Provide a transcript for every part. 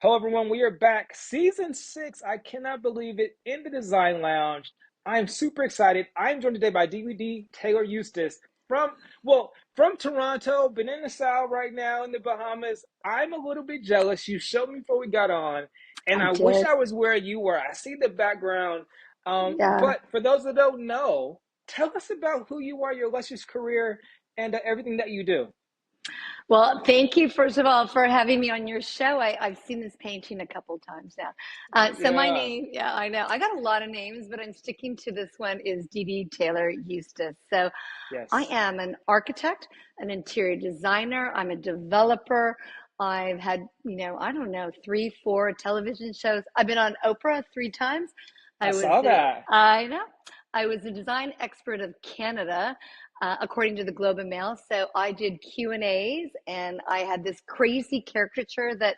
Hello, everyone. We are back. Season 6. I cannot believe it. In the Design Lounge. I'm super excited. I'm joined today by Dee Dee Taylor Eustace from Toronto, but in the South right now in the Bahamas. I'm a little bit jealous. You showed me before we got on, and I I wish did. I was where you were. I see the background. Yeah. But for those that don't know, tell us about who you are, your illustrious career, and everything that you do. Well, thank you, first of all, for having me on your show. I've seen this painting a couple times now. So my Yeah. name, yeah, I know. I got a lot of names, but I'm sticking to this one is Dee Dee Taylor Eustace. So I Yes. am an architect, an interior designer. I'm a developer. I've had, I don't know, three, four television shows. I've been on Oprah three times. I I was saw the, that. I know, I was the design expert of Canada, according to the Globe and Mail. So I did Q&As, and I had this crazy caricature that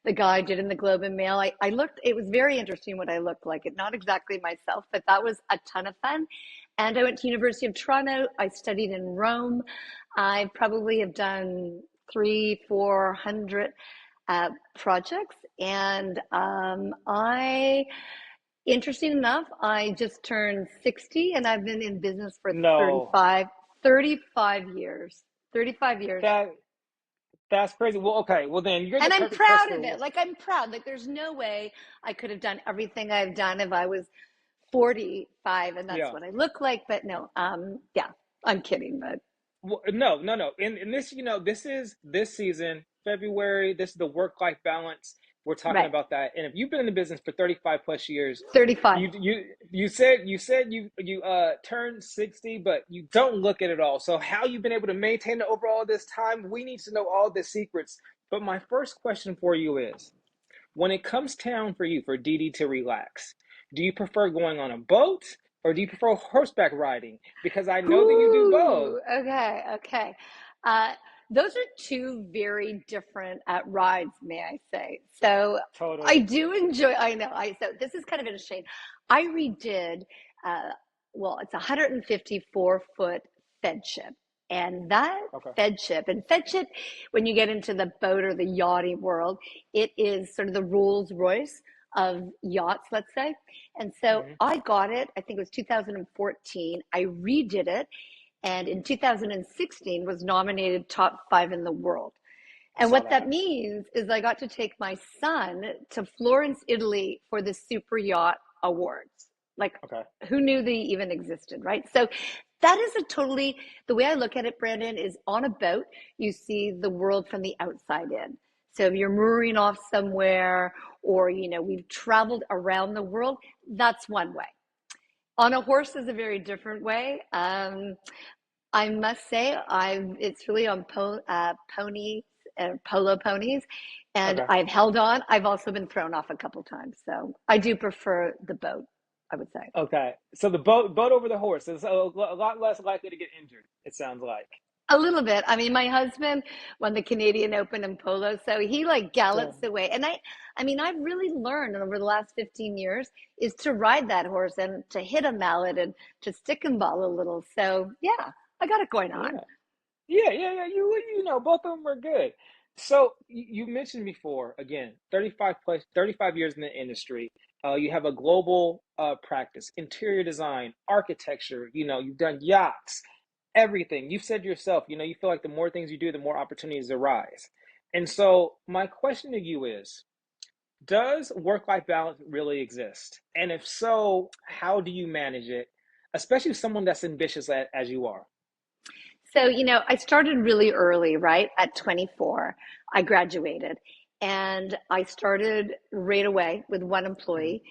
the guy did in the Globe and Mail. I looked, it was very interesting what I looked like. It not exactly myself, but that was a ton of fun. And I went to University of Toronto. I studied in Rome. I probably have done three, 400 projects. And interesting enough, I just turned 60 and I've been in business for No. 35 years. 35 years. That that's crazy. Well, okay. Well, then you're the And I'm perfect proud person. of it. Like, I'm proud. Like, there's no way I could have done everything I've done if I was 45 and that's Yeah. what I look like. But no, yeah, I'm kidding. But Well, no, no, no. In this, this is this season, February. This is the work-life balance. We're talking right, about that. And if you've been in the business for 35 plus years, 35. you said you turned 60, but you don't look it at all. So how you've been able to maintain it over all this time? We need to know all the secrets. But my first question for you is, when it comes down for you, for Dee Dee to relax, do you prefer going on a boat or do you prefer horseback riding? Because I know that you do both. Ooh, okay, okay. Uh, those are two very different rides, may I say. So I Totally. do enjoy, I know, so this is kind of interesting. I redid, uh, well, it's a 154-foot fed ship. And that Okay. fed ship, when you get into the boat or the yachting world, it is sort of the Rolls Royce of yachts, let's say. And so Hmm. I got it, I think it was 2014. I redid it, and in 2016 was nominated top five in the world. I And saw what that that. means is I got to take my son to Florence, Italy for the Super Yacht Awards. Like, Okay. who knew they even existed, right? So that is a totally, the way I look at it, Brandon, is on a boat, you see the world from the outside in. So if you're mooring off somewhere, or, we've traveled around the world, that's one way. On a horse is a very different way. I must say, it's really on ponies, polo ponies, and Okay. I've held on. I've also been thrown off a couple times, so I do prefer the boat, I would say. Okay. So the boat over the horse is a lot less likely to get injured, it sounds like. A little bit. I mean, my husband won the Canadian Open in polo, so he like Yeah. gallops away. And I mean, I've really learned over the last 15 years is to ride that horse and to hit a mallet and to stick and ball a little. So yeah, I got it going on. Yeah. Yeah, yeah, yeah. Both of them are good. So you mentioned before, again, 35 years in the industry. You have a global practice, interior design, architecture, you've done yachts, everything. You've said yourself, you feel like the more things you do, the more opportunities arise. And so my question to you is, does work-life balance really exist? And if so, how do you manage it, especially someone that's ambitious as you are? So, I started really early, right? At 24, I graduated and I started right away with one Mhm. employee.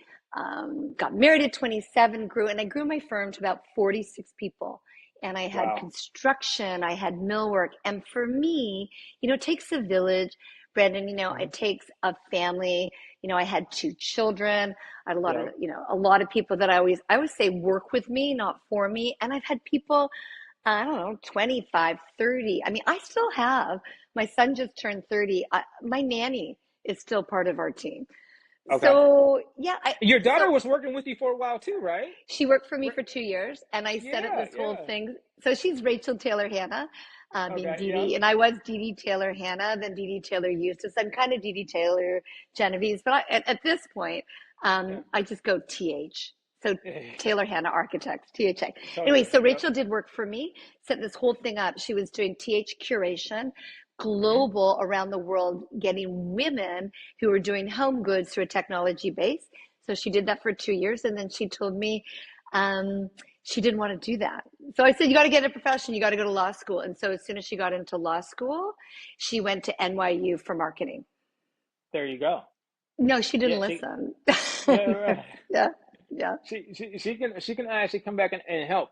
Got married at 27, and I grew my firm to about 46 people. And I had Wow. construction, I had millwork. And for me, it takes a village, Brandon, Mhm. it takes a family. I had two children. I had a lot of, Yep. a lot of people that I always say work with me, not for me. And I've had people I don't know, 25, 30. I mean, I still have, my son just turned 30. My nanny is still part of our team. Okay. So, yeah, Your so daughter was working with you for a while too, right? she worked for me Right. for 2 years and I set up Yeah, this whole yeah. thing. So she's Rachel Taylor Hannah. being Okay, Dee yeah. Dee. And I was Dee Dee Taylor Hannah, then Dee Dee Taylor Eustace. I'm kind of Dee Dee Taylor Genevieve, but at this point, Yeah. I just go TH. So Taylor Hannah Architects, THA. Anyway, Totally. so Yep. Rachel did work for me, set this whole thing up. She was doing TH curation, Hmm. global around the world, getting women who were doing home goods through a technology base. So she did that for 2 years. And then she told me she didn't want to do that. So I said, you got to get a profession, you got to go to law school. And so as soon as she got into law school, she went to NYU for marketing. There you go. No, she didn't Yeah, she listen. yeah, right. Yeah, yeah, She can actually come back and help.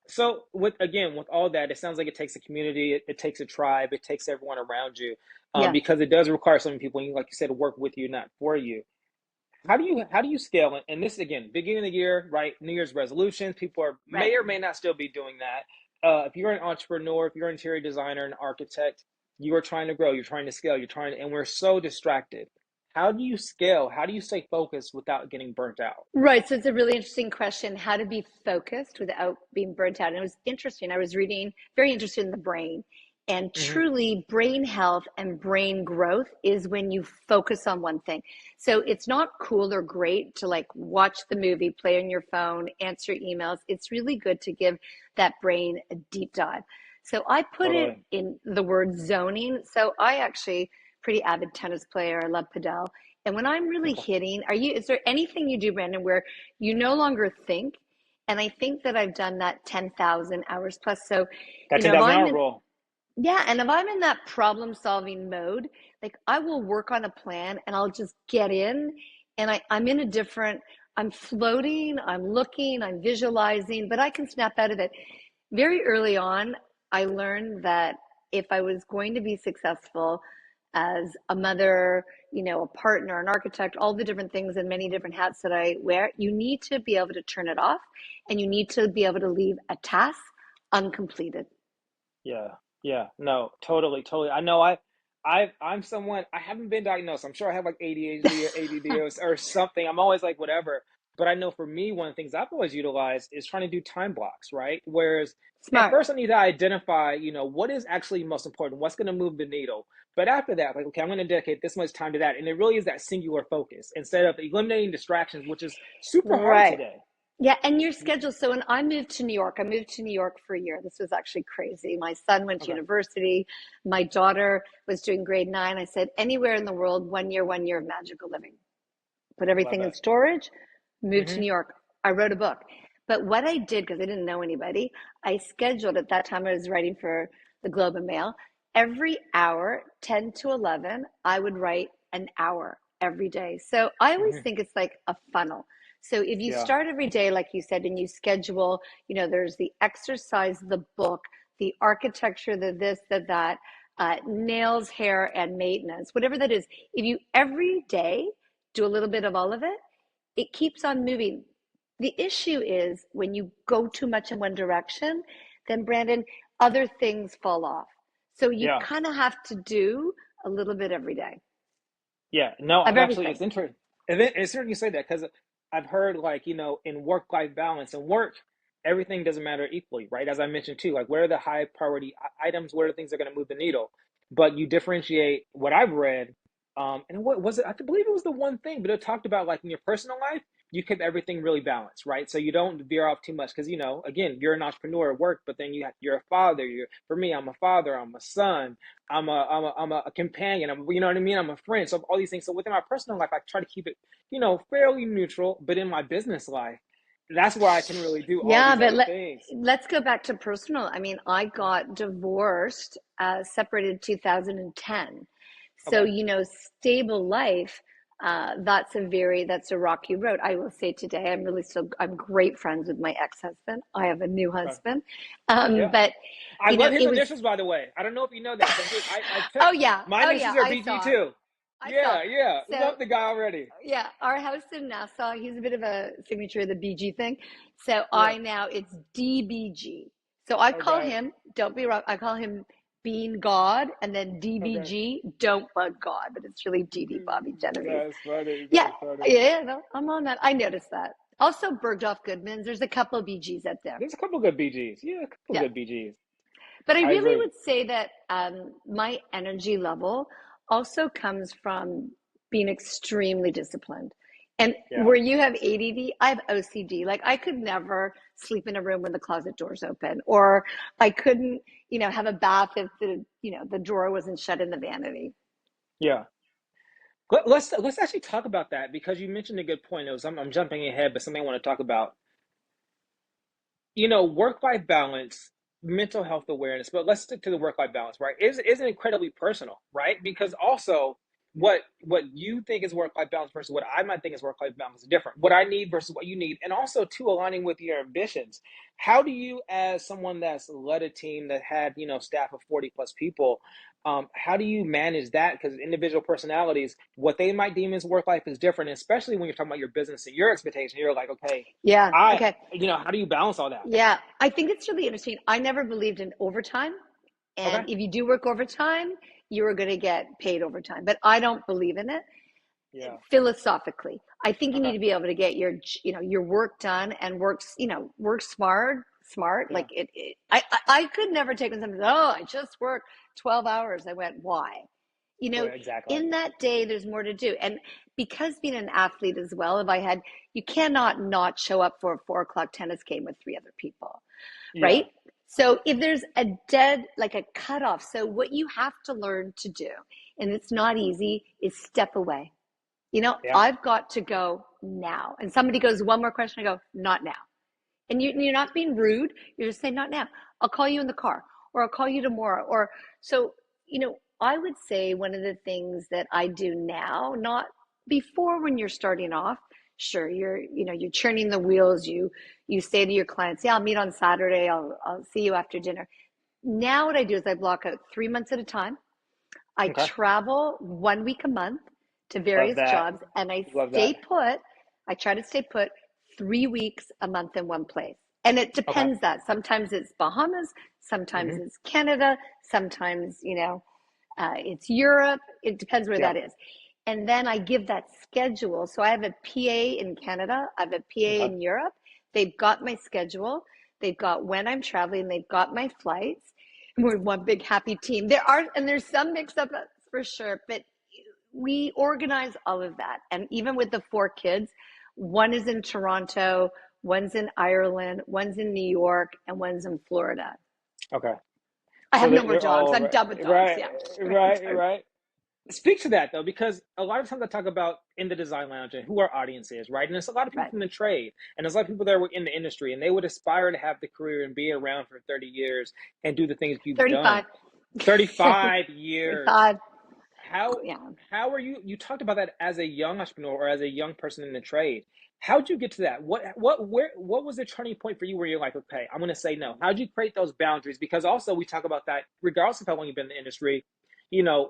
So with all that, it sounds like it takes a community, it takes a tribe, it takes everyone around you, yeah. because it does require some people, like you said, to work with you, not for you. How do you scale? And this again, beginning of the year, right? New Year's resolutions. People Right. may or may not still be doing that. If you're an entrepreneur, if you're an interior designer, an architect, you are trying to grow. You're trying to scale. And we're so distracted. How do you scale? How do you stay focused without getting burnt out? Right. So it's a really interesting question, how to be focused without being burnt out. And it was interesting. I was reading, very interested in the brain. And Hmm. truly, brain health and brain growth is when you focus on one thing. So it's not cool or great to like watch the movie, play on your phone, answer emails. It's really good to give that brain a deep dive. So I put it Totally. in the word zoning. So I actually, pretty avid tennis player. I love padel. And when I'm really Okay. hitting, is there anything you do, Brandon, where you no longer think? And I think that I've done that 10,000 hours plus. So, That if 10,000 I'm hour in, rule. yeah, and if I'm in that problem solving mode, like I will work on a plan and I'll just get in and I'm in a different, I'm floating, I'm looking, I'm visualizing, but I can snap out of it. Very early on, I learned that if I was going to be successful as a mother, a partner, an architect, all the different things and many different hats that I wear, you need to be able to turn it off and you need to be able to leave a task uncompleted. Yeah, yeah, no, totally, totally. I know I'm someone, I haven't been diagnosed. I'm sure I have like ADHD or ADD or something. I'm always like whatever. But I know for me, one of the things I've always utilized is trying to do time blocks, right? Whereas at Smart. first I need to identify, what is actually most important, what's going to move the needle. But after that, like, okay, I'm going to dedicate this much time to that. And it really is that singular focus instead of eliminating distractions, which is super hard Right. today. Yeah, and your schedule. So when I moved to New York for a year. This was actually crazy. My son went to Okay, university. My daughter was doing grade nine. I said, anywhere in the world, 1 year of magical living. Put love everything in that. storage, moved to Hmm. New York. I wrote a book. But what I did, because I didn't know anybody, I scheduled at that time I was writing for the Globe and Mail. Every hour, 10 to 11, I would write an hour every day. So I always Hmm. think it's like a funnel. So if you Yeah. start every day, like you said, and you schedule, there's the exercise, the book, the architecture, the this, the that, nails, hair, and maintenance, whatever that is. If you every day do a little bit of all of it, it keeps on moving. The issue is when you go too much in one direction, then Brandon, other things fall off. So you Yeah. kind of have to do a little bit every day Yeah, no, of I've actually, everything. it's interesting. It's interesting you say that because I've heard, like, in work-life balance and work, everything doesn't matter equally, right? As I mentioned too, like, where are the high priority items? Where are the things that are going to move the needle? But you differentiate what I've read, and what was it? I believe it was the one thing, but it talked about, like, in your personal life, you keep everything really balanced, right? So you don't veer off too much because, again, you're an entrepreneur at work, but then you're a father. For me, I'm a father, I'm a son, I'm a companion. You know what I mean? I'm a friend. So all these things. So within my personal life, I try to keep it, fairly neutral. But in my business life, that's where I can really do all Yeah, these but other things. let's go back to personal. I mean, I got divorced, separated 2010. So, Okay. stable life, that's a rocky road. I will say today, I'm great friends with my ex-husband. I have a new Okay. husband. Yeah. But, I love his it was, initials, by the way. I don't know if you know that, but I took oh yeah, my oh yeah, initials are I BG saw, too. I saw. Yeah, yeah. So Love the guy already. yeah, our house in Nassau, he's a bit of a signature of the BG thing. So Yeah. it's DBG. So I call Okay. him, don't be wrong, I call him Bean God and then Okay. DBG, don't bug God, but it's really DD Bobby Genevieve. That's funny. Yeah, That's funny. yeah, no, I'm on that. I noticed that. Also, Bergdorf Goodman's, there's a couple of BGs out there. There's a couple good BGs. Yeah, a couple Yeah. good BGs. But I I really agree. would say that my energy level also comes from being extremely disciplined. And Yeah. where you have ADD, I have OCD. Like I could never sleep in a room when the closet door's open, or I couldn't, have a bath if the drawer wasn't shut in the vanity. Yeah. Let's actually talk about that because you mentioned a good point. I'm jumping ahead, but something I want to talk about. Work-life balance, mental health awareness, but let's stick to the work-life balance, right? Is incredibly personal, right? Because also what you think is work-life balance versus what I might think is work-life balance is different. What I need versus what you need, and also too aligning with your ambitions. How do you, as someone that's led a team that had, staff of 40 plus people, how do you manage that? Because individual personalities, what they might deem as work life is different, especially when you're talking about your business and your expectation. You're like, okay, Yeah. I, Okay. how do you balance all that? Yeah. I think it's really interesting. I never believed in overtime. And Okay. if you do work overtime, you are going to get paid overtime. But I don't believe in it Yeah. philosophically. I think you need Okay. to be able to get your work done and work smart. Yeah. Like I could never take when someone says, "Oh, I just worked 12 hours." I went, "Why?" Well, exactly. In that day, there's more to do. And because being an athlete as well, you cannot not show up for a 4 o'clock tennis game with three other people, Yeah. right? So if there's like a cutoff, so what you have to learn to do, and it's not easy, is step away. Yeah. I've got to go now. And somebody goes, one more question. I go, not now. And you're not being rude. You're just saying, not now. I'll call you in the car, or I'll call you tomorrow. Or so, I would say one of the things that I do now, not before when you're starting off, sure, you're churning the wheels. You say to your clients, yeah, I'll meet on Saturday. I'll see you after dinner. Now what I do is I block out 3 months at a time. I Okay. travel 1 week a month to Love various that. jobs, and I Love stay that. put. I try to stay put 3 weeks a month in one place. And it Okay. depends that sometimes it's Bahamas, sometimes Mm-hmm. it's Canada, sometimes, it's Europe. It depends where Yeah. that is. And then I give that schedule. So I have a PA in Canada, I have a PA Okay. in Europe. They've got my schedule, they've got when I'm traveling, they've got my flights. We're one big happy team. There's some mix up for sure, but we organize all of that. And even with the four kids, one is in Toronto, one's in Ireland, one's in New York, and one's in Florida. Okay. I So have no more they're all dogs. I'm over. done with dogs. Right. Yeah. Right. Right. Speak to that though, because a lot of times I talk about in the design lounge and who our audience is, right? And there's a lot of people Right. from the trade, and there's a lot of people that were in the industry, and they would aspire to have the career and be around for 30 years and do the things you've done. 35. 35 years. 35. How Yeah. how are you talked about that as a young entrepreneur or as a young person in the trade? How'd you get to that? What was the turning point for you where you're like, okay, I'm gonna say no? How'd you create those boundaries? Because also we talk about that regardless of how long you've been in the industry,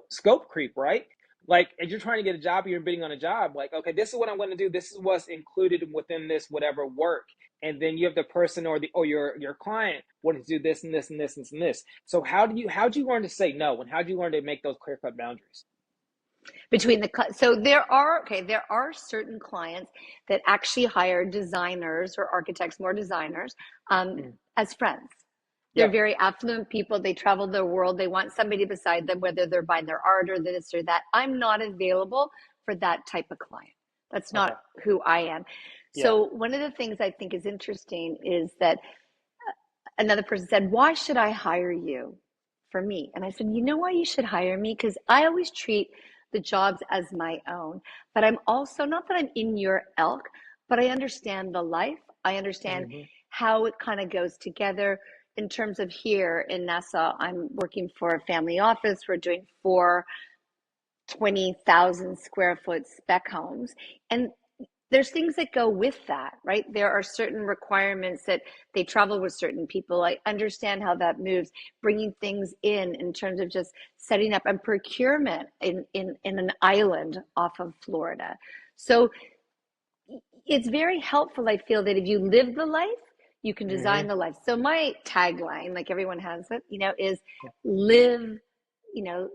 scope creep, right? Like if you're trying to get a job, you're bidding on a job, like, okay, this is what I'm gonna do, this is what's included within this whatever work. And then you have the person or your client wanting to do this and this and this and this. So how'd you learn to say no and how'd you learn to make those clear cut boundaries? So there are certain clients that actually hire designers or architects, more designers, Mm. as friends. They're Yeah. very affluent people. They travel the world. They want somebody beside them, whether they're buying their art or this or that. I'm not available for that type of client. That's not Okay. who I am. Yeah. So one of the things I think is interesting is that another person said, "Why should I hire you for me?" And I said, "You know why you should hire me? Because I always treat the jobs as my own. But I'm also, not that I'm in your elk, but I understand the life. I understand Hmm. how it kind of goes together. In terms of here in Nassau, I'm working for a family office. We're doing four 20,000 square foot spec homes. And there's things that go with that, right? There are certain requirements that they travel with certain people. I understand how that moves, bringing things in terms of just setting up and procurement in an island off of Florida. So it's very helpful. I feel that if you live the life, you can design Hmm. the life. So my tagline, like everyone has it, is live,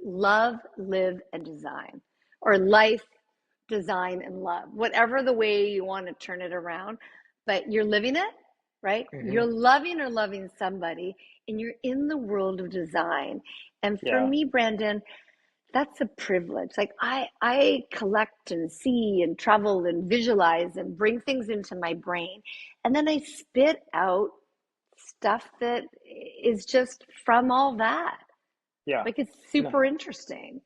love, live, and design, or life, design, and love, whatever the way you want to turn it around. But you're living it, right? Hmm. You're loving or loving somebody and you're in the world of design. And for Yeah. me, Brandon, that's a privilege. Like I collect and see and travel and visualize and bring things into my brain. And then I spit out stuff that is just from all that. Yeah. Like it's No. super interesting.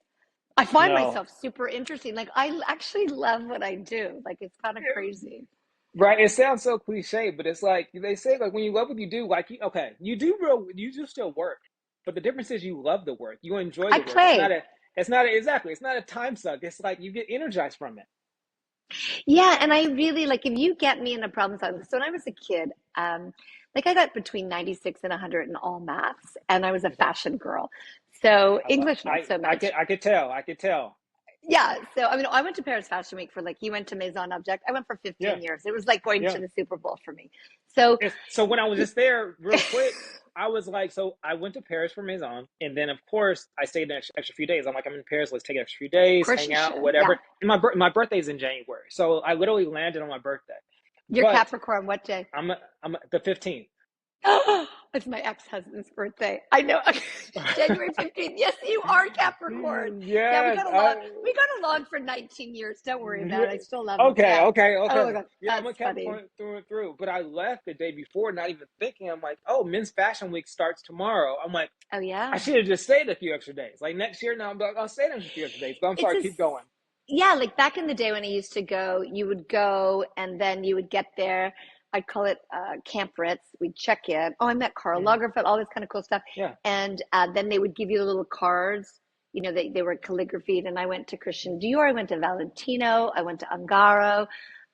I find No. myself super interesting. Like I actually love what I do. Like it's kind of crazy. Right. It sounds so cliche, but it's like they say, like when you love what you do, like okay, you do still work, but the difference is you love the work, you enjoy I the work. It's not play. a, it's not a, exactly, it's not a time suck. It's like you get energized from it. Yeah, and I really like if you get me in a problem solving. So when I was a kid, like I got between 96 and 100 in all maths, and I was a Okay. fashion girl. So I love. English not so much. I could tell. I could tell. Yeah, so I mean, I went to Paris Fashion Week for like you went to Maison Object. I went for Yeah. 15 years. It was like going to Yeah. the Super Bowl for me. So So when I was just there, real quick, I was like, so I went to Paris for Maison, and then of course I stayed an extra few days. I'm like, I'm in Paris. Let's take an extra few of days, course hang you out, should. Yeah. whatever. And my birthday's in January, so I literally landed on my birthday. You're But Capricorn, what day? I'm the 15th. It's my ex-husband's birthday. I know. January 15th. Yes, you are Capricorn. Yeah, Yes. we got along for 19 years. Don't worry about it. I still love him. Okay. Yeah. Okay. Oh my Okay. God. Yeah, I'm a That's funny. Capricorn through and through. But I left the day before, not even thinking. I'm like, oh, Men's Fashion Week starts tomorrow. I'm like, Oh I yeah. should have just stayed a few extra days. Like next year, now I'm like, I'll stay there a few extra days. But I'm It's sorry, a keep going. yeah, like back in the day when I used to go, you would go and then you would get there. I'd call it Camp Ritz. We'd check in. Oh, I met Karl Hmm. Lagerfeld, all this kind of cool stuff. Yeah. And then they would give you the little cards. You know, they were calligraphied. And I went to Christian Dior. I went to Valentino. I went to Ungaro,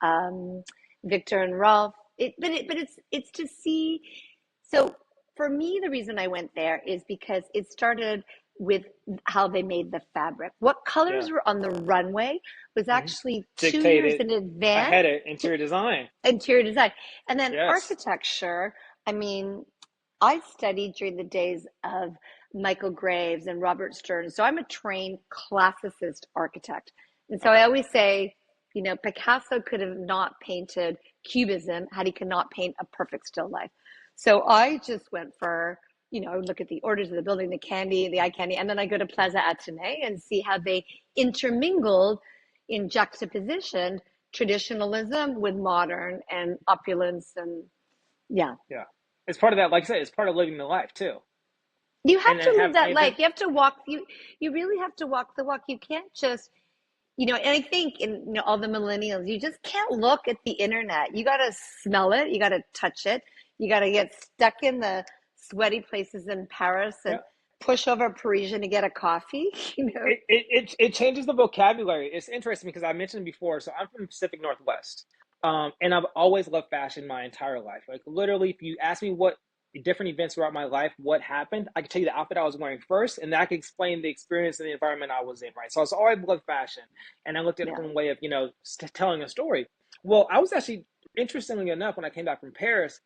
um, Victor and Rolf. It's to see. So for me, the reason I went there is because it started with how they made the fabric. What Yeah. colors were on the runway was Hmm. actually 2 years Dictated in advance ahead of to interior design. interior design. And then Yes. architecture, I mean, I studied during the days of Michael Graves and Robert Stern. So I'm a trained classicist architect. And so I Okay. always say, you know, Picasso could have not painted Cubism had he could not paint a perfect still life. So I just went for, you know, look at the orders of the building, the candy, the eye candy, and then I go to Plaza Athénée and see how they intermingled in juxtaposition traditionalism with modern and opulence and yeah. Yeah. It's part of that. Like I said, it's part of living the life too. You And have then to live have that and then life. You have to walk you really have to walk the walk. You can't just you know, and I think in you know all the millennials, you just can't look at the internet. You got to smell it, you got to touch it, you got to get stuck in the sweaty places in Paris and yeah. push over a Parisian to get a coffee. You know, It changes the vocabulary. It's interesting because I mentioned before, so I'm from the Pacific Northwest. And I've always loved fashion my entire life. Like literally, if you ask me what different events throughout my life, what happened, I could tell you the outfit I was wearing first, and that could explain the experience and the environment I was in, right? So I always loved fashion. And I looked at it yeah, from a way of, telling a story. Well, I was actually, interestingly enough, when I came back from Paris,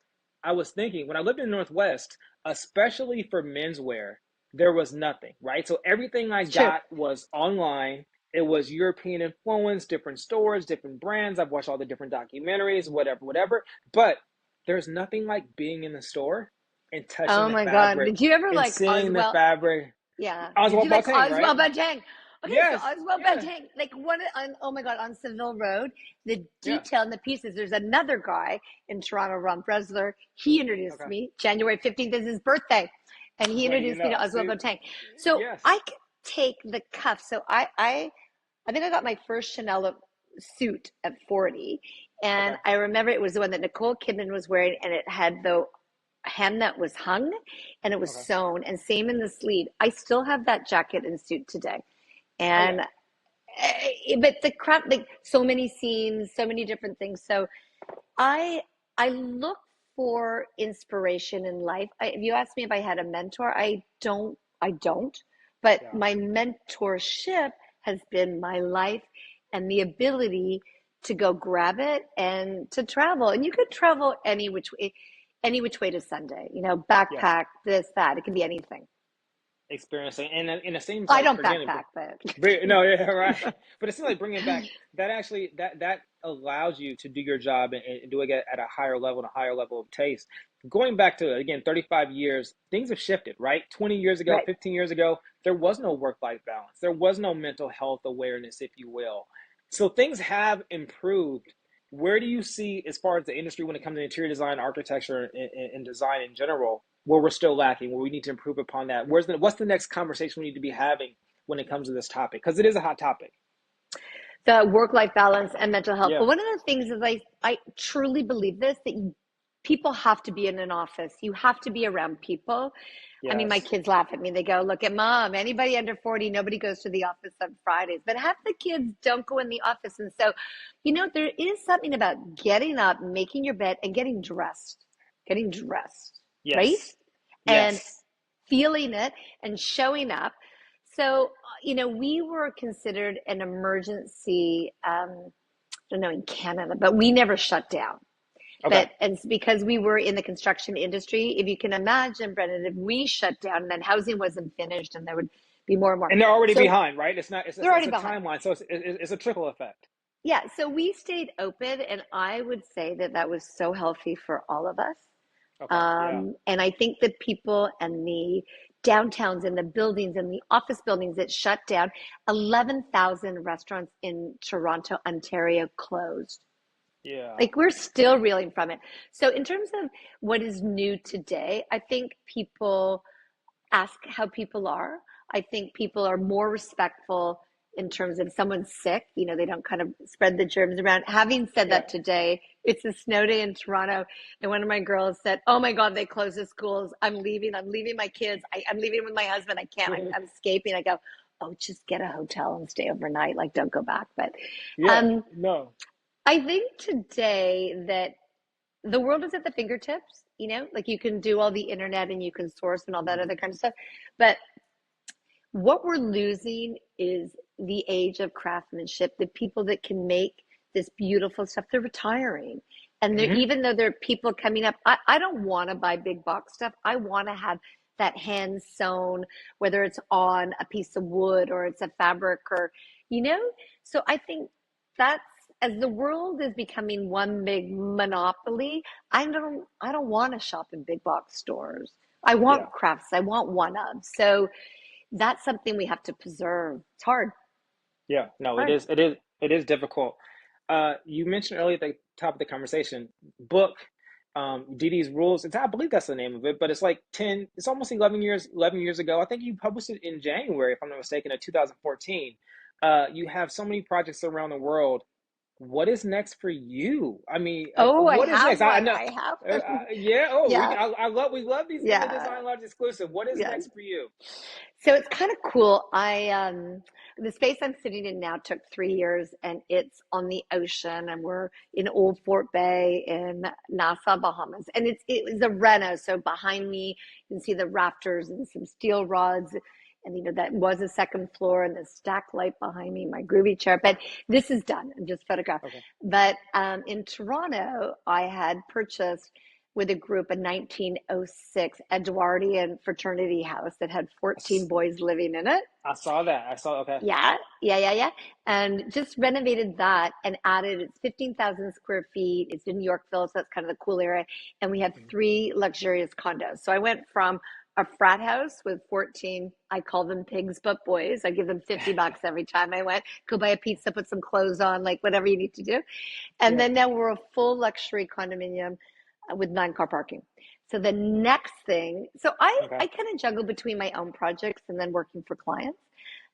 I was thinking, when I lived in the Northwest, especially for menswear, there was nothing, right? So everything I it's true. got was online. It was European influence, different stores, different brands. I've watched all the different documentaries, whatever, whatever. But there's nothing like being in the store and touching Oh the my God, fabric did you ever and like seeing the Oswald? fabric. Yeah. Did you Oswald like Boateng, right? Oswald Bajang? Okay, so Yes. Oswald Yeah. Bajang, like what on oh my God, on Seville Road, the Yeah. detail in the pieces. There's another guy in Toronto, Ron Bresler. He introduced Okay. me. January 15th is his birthday. And he Well, you introduced me to know. Oswald See, Bajang. So yes. I could take the cuff. So I think I got my first Chanel suit at 40. And Okay. I remember it was the one that Nicole Kidman was wearing, and it had the hem that was hung and it was Okay. sewn, and same in the sleeve. I still have that jacket and suit today. Oh yeah. And but the crap, like so many scenes, so many different things. So I I look for inspiration in life. If you ask me if I had a mentor, I don't. But Yeah. my mentorship has been my life and the ability to go grab it and to travel. And you could travel any which way to Sunday. You know, Yeah. backpack, this, that. It can be anything. experiencing, and it seems I like don't again, backpack, but no, yeah, right. But it seems like bringing back that actually that allows you to do your job and doing it at a higher level and a higher level of taste. Going back to again 35 years, things have shifted, right? 20 years ago, right. 15 years ago, there was no work-life balance. There was no mental health awareness, if you will. So things have improved. Where do you see, as far as the industry, when it comes to interior design, architecture, and design in general, where we're still lacking, where we need to improve upon that? What's the next conversation we need to be having when it comes to this topic? Because it is a hot topic. The work-life balance and mental health. Yeah. But one of the things is I truly believe this, that people have to be in an office. You have to be around people. I mean, my Yes. kids laugh at me. They go, look at mom, anybody under 40, nobody goes to the office on Fridays. But half the kids don't go in the office. And so, there is something about getting up, making your bed, and getting dressed, right? Yes. And Yes. feeling it and showing up. So, we were considered an emergency, I don't know in Canada, but we never shut down. Okay. But and it's because we were in the construction industry. If you can imagine, Brendan, if we shut down, then housing wasn't finished, and there would be more and more. And they're already So behind, right? It's not. they're It's already a behind. timeline, so it's a trickle effect. Yeah. So we stayed open, and I would say that that was so healthy for all of us. Okay. Yeah. And I think the people and the downtowns and the buildings and the office buildings that shut down, 11,000 restaurants in Toronto, Ontario closed. Yeah. Like we're still reeling from it. So, in terms of what is new today, I think people ask how people are. I think people are more respectful in terms of if someone's sick, they don't kind of spread the germs around. Having said Yeah. that, today, it's a snow day in Toronto, and one of my girls said, oh my God, they closed the schools. I'm leaving. I'm leaving my kids. I'm leaving with my husband. I can't. I'm escaping. I go, oh, just get a hotel and stay overnight. Like, don't go back. But Yeah. um, No. I think today that the world is at the fingertips, like you can do all the internet and you can source and all that Mhm. other kind of stuff. But what we're losing is the age of craftsmanship, the people that can make this beautiful stuff, they're retiring. And Mhm. even though there are people coming up, I don't want to buy big box stuff. I want to have that hand sewn, whether it's on a piece of wood or it's a fabric or, you know? So I think that's as the world is becoming one big monopoly, I don't want to shop in big box stores. I Yeah. want crafts. I want one of. So that's something we have to preserve. It's hard. Yeah. It's No. It hard. is. It is difficult. You mentioned earlier at the top of the conversation, book, Dee Dee's Rules. I believe that's the name of it, but it's like 10. It's almost 11 years ago. I think you published it in January, if I'm not mistaken, of 2014. You have so many projects around the world. What is next for you? I mean, Oh, I what is have next? I one. know. I have one. Yeah. Oh, Yeah. we love these in the Yeah. Design Lodge exclusive. What is Yeah. next for you? So it's kind of cool. The space I'm sitting in now took 3 years, and it's on the ocean, and we're in Old Fort Bay in Nassau, Bahamas, and it was a reno. So behind me, you can see the rafters and some steel rods, and that was a second floor, and the stack light behind me, my groovy chair. But this is done. I'm just photographed. Okay. But in Toronto, I had purchased with a group in 1906 Edwardian fraternity house that had 14 boys living in it. I saw that. I saw. Okay. Yeah, yeah, yeah, yeah. And just renovated that and added, it's 15,000 square feet. It's in Yorkville, so that's kind of the cool area. And we have Mhm. three luxurious condos. So I went from a frat house with 14, I call them pigs, but boys. I give them $50 every time I went. Go buy a pizza, put some clothes on, like whatever you need to do. And Yeah. then now we're a full luxury condominium with 9 car parking. So the next thing, so I Okay. kind of juggle between my own projects and then working for clients.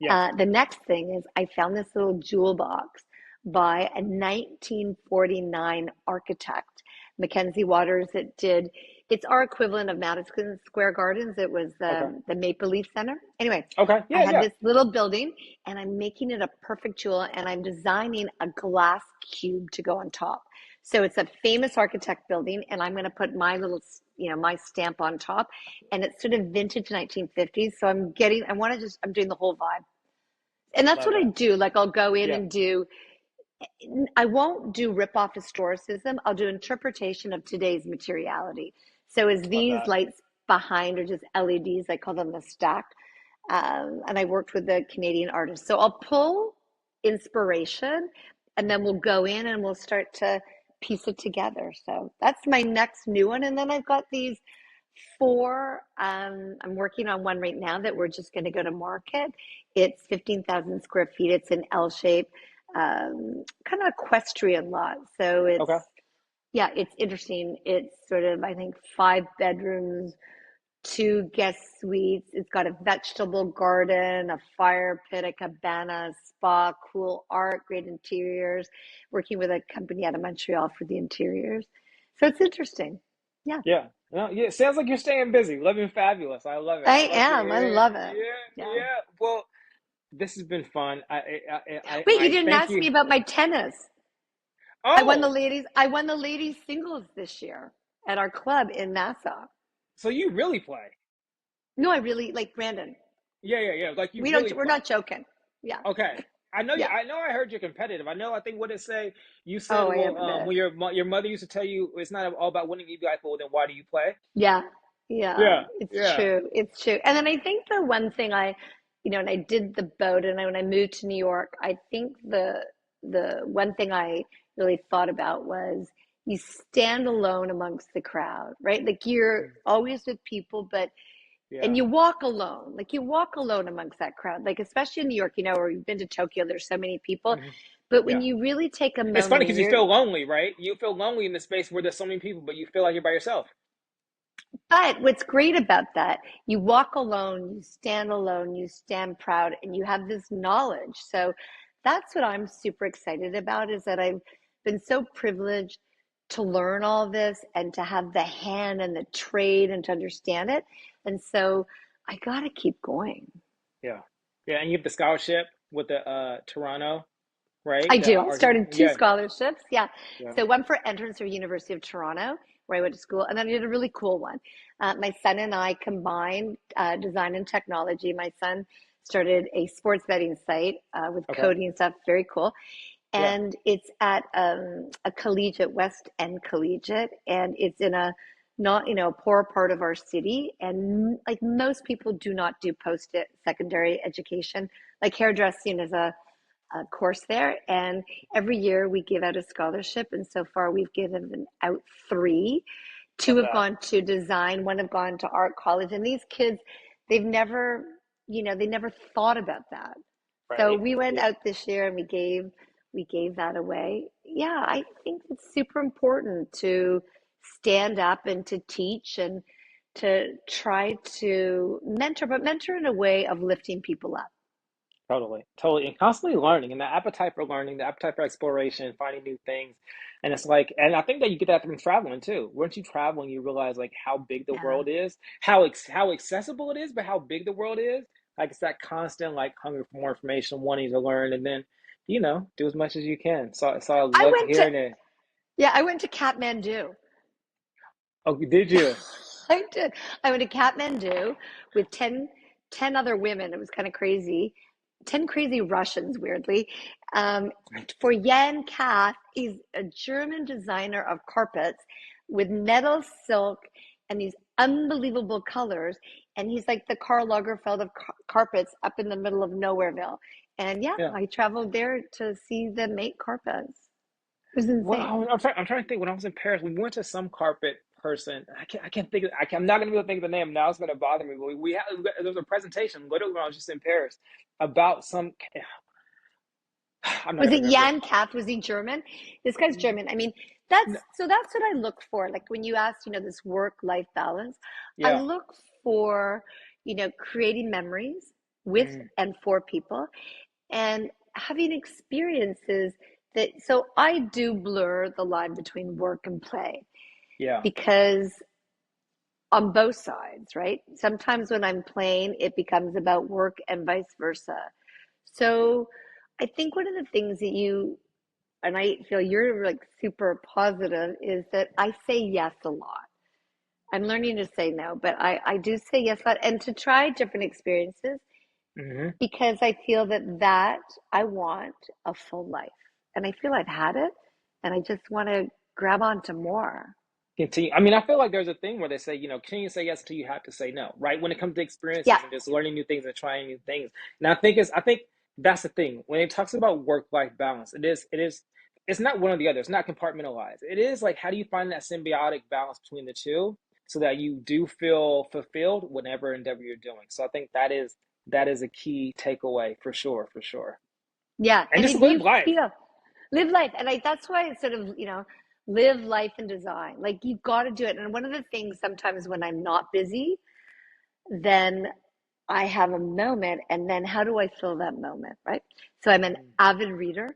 Yeah. The next thing is I found this little jewel box by a 1949 architect, Mackenzie Waters, that did, it's our equivalent of Madison Square Gardens. It was Okay. the Maple Leaf Center. Anyway, Okay. I Yeah. had Yeah. this little building and I'm making it a perfect jewel and I'm designing a glass cube to go on top. So it's a famous architect building and I'm going to put my little, my stamp on top and it's sort of vintage 1950s. So I'm doing the whole vibe. And that's Love what I that. do. Like I'll go in Yeah. and I won't do rip off historicism. I'll do interpretation of today's materiality. So as Love these that. lights behind are just LEDs, I call them the stack. and I worked with a Canadian artist. So I'll pull inspiration, and then we'll go in and we'll start to piece it together. So that's my next new one. And then I've got these four. I'm working on one right now that we're just going to go to market. It's 15,000 square feet. It's an L shape, kind of equestrian lot. So it's, Okay. yeah, it's interesting. It's sort of, I think, 5 bedrooms, 2 guest suites. It's got a vegetable garden, a fire pit, a cabana, a spa, cool art, great interiors. Working with a company out of Montreal for the interiors. So it's interesting. Yeah, Yeah. No, yeah. Sounds like you're staying busy, living fabulous. I love it. I I like it. am. I Yeah. love it. Yeah. Yeah. Yeah. Well, this has been fun. Wait, you I didn't thank ask you. me about my tennis. Oh, I won the ladies singles this year at our club in Nassau. so you really play? No, I really like Brandon. Yeah. Yeah. Yeah. Like you really We're play. not joking. Yeah. Okay. I know you. Yeah. I know. I heard you're competitive. I know. I think what it say. You said, Oh, I well, am a bit. when your mother used to tell you it's not all about winning, you'd be like, well, then why do you play? Yeah, yeah, Yeah. it's Yeah. true. It's true. And then I think the one thing and I did the boat, and when I moved to New York, I think the one thing I really thought about was you stand alone amongst the crowd, right? Like you're always with people, but and Yeah. you walk alone. Like you walk alone amongst that crowd. Like especially in New York, or you've been to Tokyo, there's so many people. Hmm. But when Yeah. you really take a It's funny moment because and you you're feel lonely, right? You feel lonely in the space where there's so many people, but you feel like you're by yourself. But what's great about that, you walk alone, you stand proud, and you have this knowledge. So that's what I'm super excited about is that I've been so privileged to learn all this and to have the hand and the trade and to understand it. And so I got to keep going. Yeah. Yeah. And you have the scholarship with the Toronto, right? I The do. I art. started two Yeah. scholarships. Yeah. Yeah. So one for entrance for University of Toronto, where I went to school, and then I did a really cool one. My son and I combined design and technology. My son started a sports betting site with Okay. coding and stuff. Very cool. Yeah. And it's at a collegiate, West End Collegiate, and it's in a not, a poor part of our city. And like most people do not do post secondary education. Like hairdressing is a course there, and every year we give out a scholarship. And so far, we've given out three. Two Love have that. gone to design, one have gone to art college. And these kids, they've never, they never thought about that. So Right. we went Yeah. out this year and we gave that away. Yeah, I think it's super important to stand up and to teach and to try to mentor, but mentor in a way of lifting people up. Totally, totally, and constantly learning, and the appetite for learning, the appetite for exploration, finding new things, and it's like, and I think that you get that from traveling too. Once you travel, and you realize like how big the Yeah. world is, how accessible it is, but how big the world is. Like it's that constant like hunger for more information, wanting to learn, and then do as much as you can. So I I love went to hearing it. Yeah, I went to Kathmandu. Oh, did you? I did. I went to Kathmandu with ten other women. It was kind of crazy. 10 crazy Russians, weirdly. Um, for Jan Kath, he's a German designer of carpets with metal silk and these unbelievable colors. And he's like the Karl Lagerfeld of carpets up in the middle of Nowhereville. And yeah, Yeah. I traveled there to see them make carpets. It was Well, insane. I'm trying to think. When I was in Paris, we went to some carpet person. I can't think of. I'm not gonna be able to think of the name now. It's gonna bother me. But there was a presentation literally when I was just in Paris about some. I'm not Was gonna it remember. Jan Kath? Was he German? This guy's German. I mean, that's what I look for. Like when you ask, this work-life balance, I Yeah. look for, creating memories with Mm, and for people and having experiences so I do blur the line between work and play yeah. because on both sides, right? Sometimes when I'm playing, it becomes about work and vice versa. So I think one of the things that and I feel you're like super positive is that I say yes a lot. I'm learning to say no, but I do say yes a lot and to try different experiences Hmm. because I feel that I want a full life. And I feel I've had it and I just want to grab onto more. continue. I mean, I feel like there's a thing where they say, continue to say yes until you have to say no, right? When it comes to Yeah. experiences and just learning new things and trying new things. And I think that's the thing. When it talks about work-life balance, it's not one or the other. It's not compartmentalized. It is like, how do you find that symbiotic balance between the two so that you do feel fulfilled whatever endeavor you're doing? So I think that is a key takeaway for sure, for sure. Yeah. And And just if you live life. feel, live life. And like, that's why it's sort of, live life and design. Like, you've got to do it. And one of the things sometimes when I'm not busy, then I have a moment. And then how do I fill that moment? Right. So I'm an Mm, avid reader.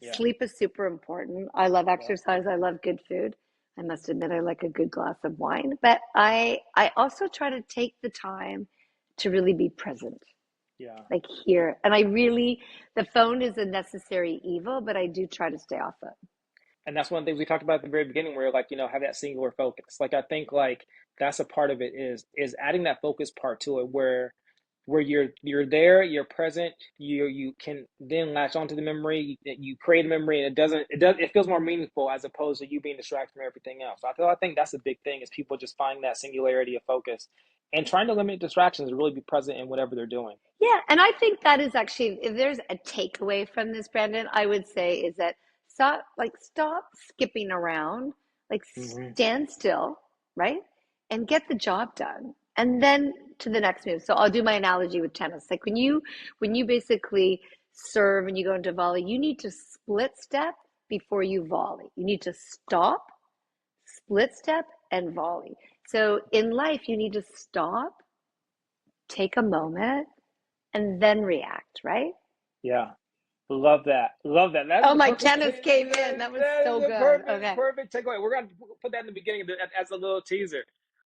yeah, Sleep is super important. I love yeah, exercise. I love good food. I must admit, I like a good glass of wine. But I also try to take the time to really be present, yeah. like here. And I really, the phone is a necessary evil, but I do try to stay off it. And that's one of the things we talked about at the very beginning, where like, have that singular focus. Like I think like that's a part of it is adding that focus part to it, where you're there, you're present, you can then latch onto the memory, you create a memory, and it feels more meaningful as opposed to you being distracted from everything else. I think that's a big thing, is people just finding that singularity of focus and trying to limit distractions, and really be present in whatever they're doing. Yeah, and I think that is actually, if there's a takeaway from this, Brandon, I would say is that stop skipping around, like Hmm. stand still, right? And get the job done. And then to the next move. So I'll do my analogy with tennis. Like when you basically serve and you go into volley, you need to split step before you volley. You need to stop, split step, and volley. So in life, you need to stop, take a moment, and then react, right? Yeah. Love that. Love that. That is Oh, the my perfect. tennis came in. That was That is so the good. perfect, Okay. perfect takeaway. We're gonna put that in the beginning as a little teaser.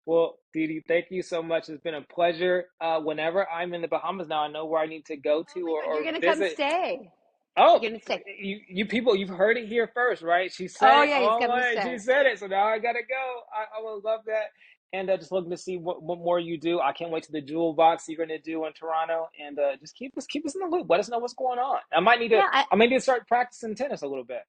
Well, Dee Dee, thank you so much. It's been a pleasure. Whenever I'm in the Bahamas now, I know where I need to go Oh to, my God, you're or gonna come visit. stay. Oh, You're gonna stay. you people, you've heard it here first, right? She said Oh it yeah, he's all coming to right. She stay. said it, so now I gotta go. I would love that, and just looking to see what more you do. I can't wait to the jewel box you're gonna do in Toronto, and just keep us in the loop. Let us know what's going on. Yeah, I might need to start practicing tennis a little bit.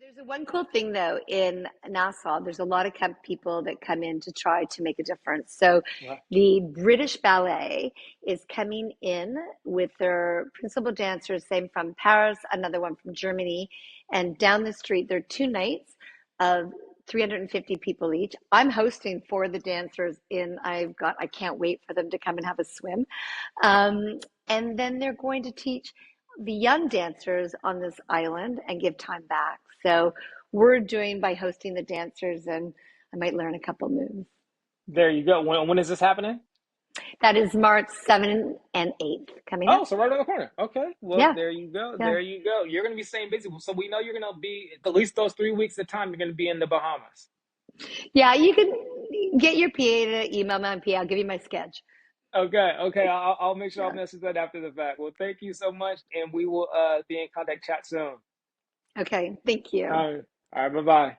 there's a one cool thing though in Nassau. There's a lot of people that come in to try to make a difference. So Right. the British Ballet is coming in with their principal dancers, same from Paris, another one from Germany, and down the street there are 2 nights of 350 people each. I'm hosting for the dancers in I can't wait for them to come and have a swim. And then they're going to teach the young dancers on this island and give time back. So we're doing by hosting the dancers, and I might learn a couple moves. There you go. When is this happening? That is March 7th and 8th coming up. Oh, so right around the corner. Okay. Well, Yeah, there you go. yeah. There you go. You're gonna be staying busy, so we know you're gonna be at least those 3 weeks of time. You're gonna be in the Bahamas. Yeah, you can get your PA to email my PA. I'll give you my sketch. Okay, okay. I'll make sure I'll Yeah. message that after the fact. Well, thank you so much, and we will be in contact, chat soon. Okay, thank you. All right, bye bye.